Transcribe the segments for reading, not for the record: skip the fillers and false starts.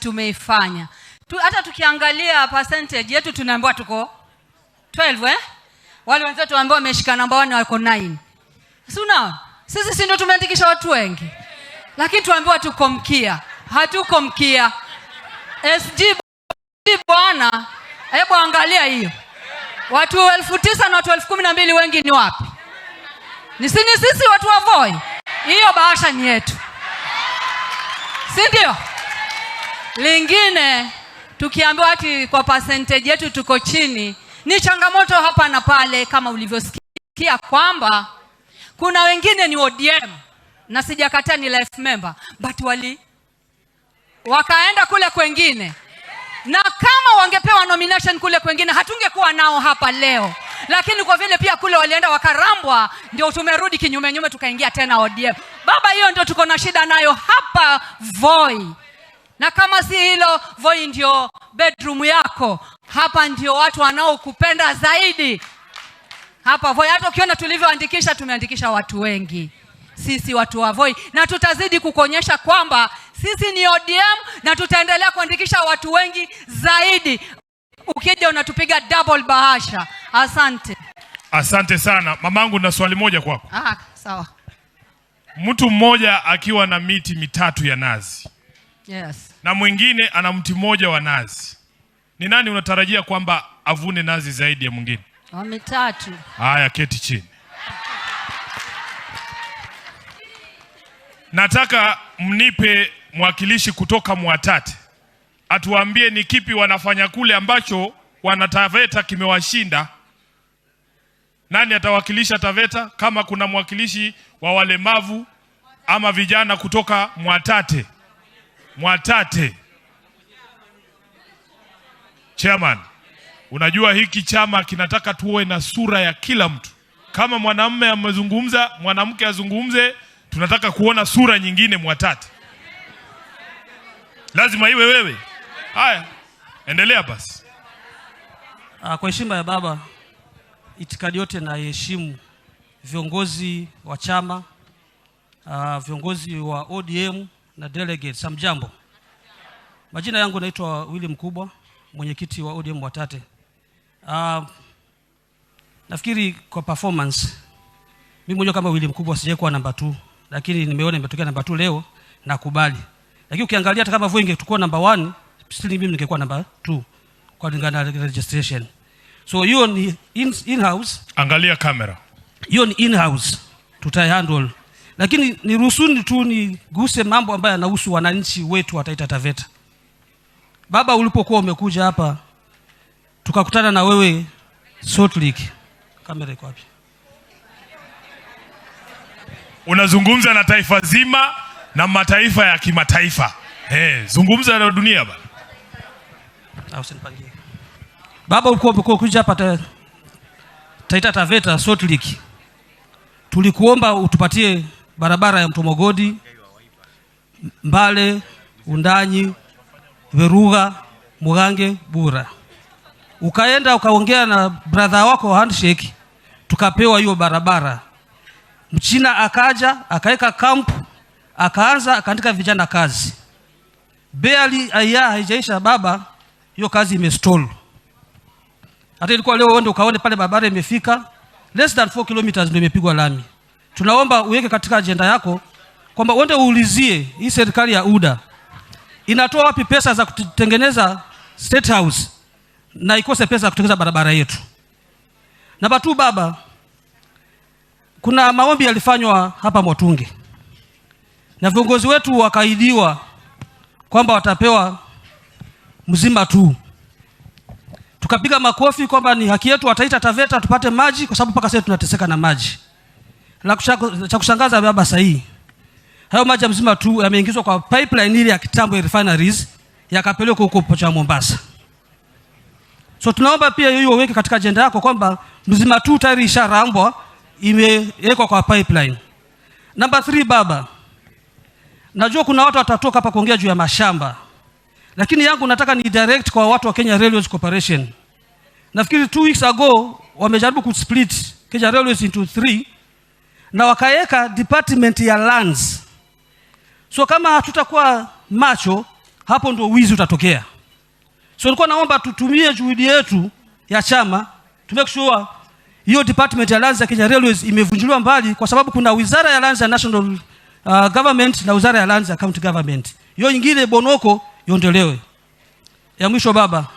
tumeifanya. Hata tukiangalia percentage yetu tunaambiwa tuko 12 Wale wenzetu tunaambiwa wameshika namba 1 wako 9. Sisi ndio tumeandikisha watu wengi. Lakini tuambiwa tuko mkia. Hatuko mkia. SG bwana, hebu angalia hiyo. Watu 9,000 na watu 12,000 wengi ni wapi? Ni sisi watu wa Voi. Hiyo bahasha ni yetu. Si ndio? Lingine tukiambiwa ati kwa percentage yetu tuko chini, ni changamoto hapa na pale kama ulivyosikia kwamba kuna wengine ni ODM na sijakataa ni life member, but wakaenda kule kwengine. Na kama wangepewa nomination kule kwengine hatungekuwa nao hapa leo. Lakini kwa vile pia kule walienda wakarambwa, ndio tumerudi kinyume tukaingia tena ODM. Baba, hiyo ndio tuko na shida nayo hapa Voi. Na kama si hilo, Voi ndio bedroom yako. Hapa ndio watu wanaokupenda zaidi. Hapa Voi, hata ukiona tulivyoandikisha, tumeandikisha watu wengi. Sisi watu wa Voi, na tutazidi kukuonyesha kwamba sisi ni ODM na tutaendelea kuandikisha watu wengi zaidi. Ukija unatupiga double bahasha. Asante. Asante sana. Mamangu, na swali moja kwako. Sawa. Mtu mmoja akiwa na miti 3 ya nazi. Yes. Na mwingine ana mti mmoja wa nazi. Ni nani unatarajia kwamba avune nazi zaidi ya mwingine? Wa 3. Haya, keti chini. Nataka mnipe mwakilishi kutoka Mwatate. Atuambie ni kipi wanafanya kule ambacho wanataveta kimewashinda. Nani atawakilisha Taveta? Kama kuna mwakilishi wa walemavu ama vijana kutoka Mwatate. Mwatate. Chairman, unajua hiki chama kinataka tuwe na sura ya kila mtu. Kama mwanamume amezungumza, mwanamke azungumze, tunataka kuona sura nyingine Mwatate. Lazima iwe wewe. Haya, endelea basi. Kwa heshima ya baba, itikadi yote na heshimu viongozi wa chama, viongozi wa ODM na delegates. Samjambo. Majina yangu naitwa Willy Mkubwa, mwenyekiti wa ODM Mwatate. Nafikiri kwa performance, mimi mwenyewe kama Willy Mkubwa sijakuwa namba 2, lakini nimeona imetokea namba 2 leo, nakubali. Lakini ukiangalia hata kama Voi ingekuwa namba 1, still mimi ningekuwa namba 2 kwa kulingana na registration. So hiyo ni in-house. Angalia kamera. Hiyo ni in-house, tutaihandle. Lakini niruhusuni tu niguse mambo ambayo yanahusu wananchi wetu wa Taita Taveta. Baba, ulipokuwa umekuja hapa tukakutana na wewe Salt Lake. Kamera iko wapi? Unazungumza na taifa zima na mataifa ya kimataifa. Zungumza na dunia bana. Usinipangie. Baba, ulipokuwa umekuja hapa Taita Taveta Salt Lake, tulikuomba utupatie barabara ya Mtomogodi, Mbale, Undanyi, Veruga, Mugange, Bura. Ukaenda ukaongea na brother wako handshake, tukapewa hiyo barabara. Mchina akaja, akaeka camp, akaandika vijana kazi. Barely haijaisha baba, hiyo kazi imestall. Hata ilikuwa leo uende ukaone pale barabara imefika, less than 4 kilometers ndio imepigwa lami. Tunaomba uweke katika agenda yako kwamba uende uulizie hii serikali ya UDA inatoa wapi pesa za kutengeneza State House na ikose pesa kutengeneza barabara yetu. Namba 2, baba, kuna maombi yalifanywa hapa Mwatunge na viongozi wetu wakaidiwa kwamba watapewa mzima tu. Tukapiga makofi kwamba ni haki yetu Taita Taveta tupate maji, kwa sababu mpaka sasa tunateseka na maji. La cha kushangaza baba, sahihi hayo maji mzima tu yameingizwa kwa pipeline ile ya kitambo refineries, yakapelekwa huko cha Mombasa. So tunaomba pia hiyo uweke katika agenda yako kwamba mzima tu tayari isharambwa, imewekwa kwa pipeline. Namba 3, baba, najua kuna watu watatoka hapa kuongea juu ya mashamba, lakini yangu nataka ni direct kwa watu wa Kenya Railways Corporation. Nafikiri 2 weeks ago wamejaribu kusplit Kenya Railways into 3 na wakaeka department ya lands. So kama hatutakuwa macho, hapo ndio wizi utatokea. So nilikuwa naomba tutumie juhudi yetu ya chama to make sure hiyo department ya lands ya Kenya Railways imevunjiliwa mbali, kwa sababu kuna wizara ya lands ya national government na wizara ya lands ya county government. Hiyo nyingine bonoko iondolewe. Ya mwisho baba,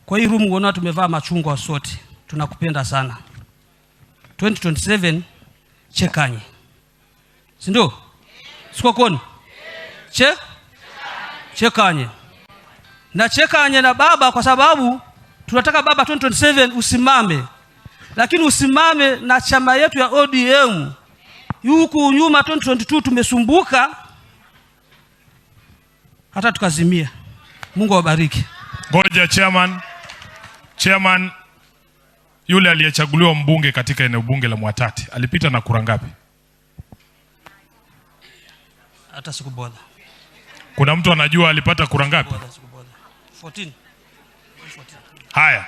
kwa hii room unaona tumevaa machungwa sote. Tunakupenda sana. 2027 chekanye. Si ndio? Sikokoni. Chekanye. Na chekanye na baba, kwa sababu tunataka baba 2027 usimame. Lakini usimame na chama yetu ya ODM. Huku nyuma 2022 tumesumbuka hata tukazimia. Mungu awabariki. Ngoja chairman yule aliyechaguliwa mbunge katika eneo bunge la Mwatate alipita na kura ngapi? Hata sikubodha. Kuna mtu anajua alipata kura ngapi? 14. Haya.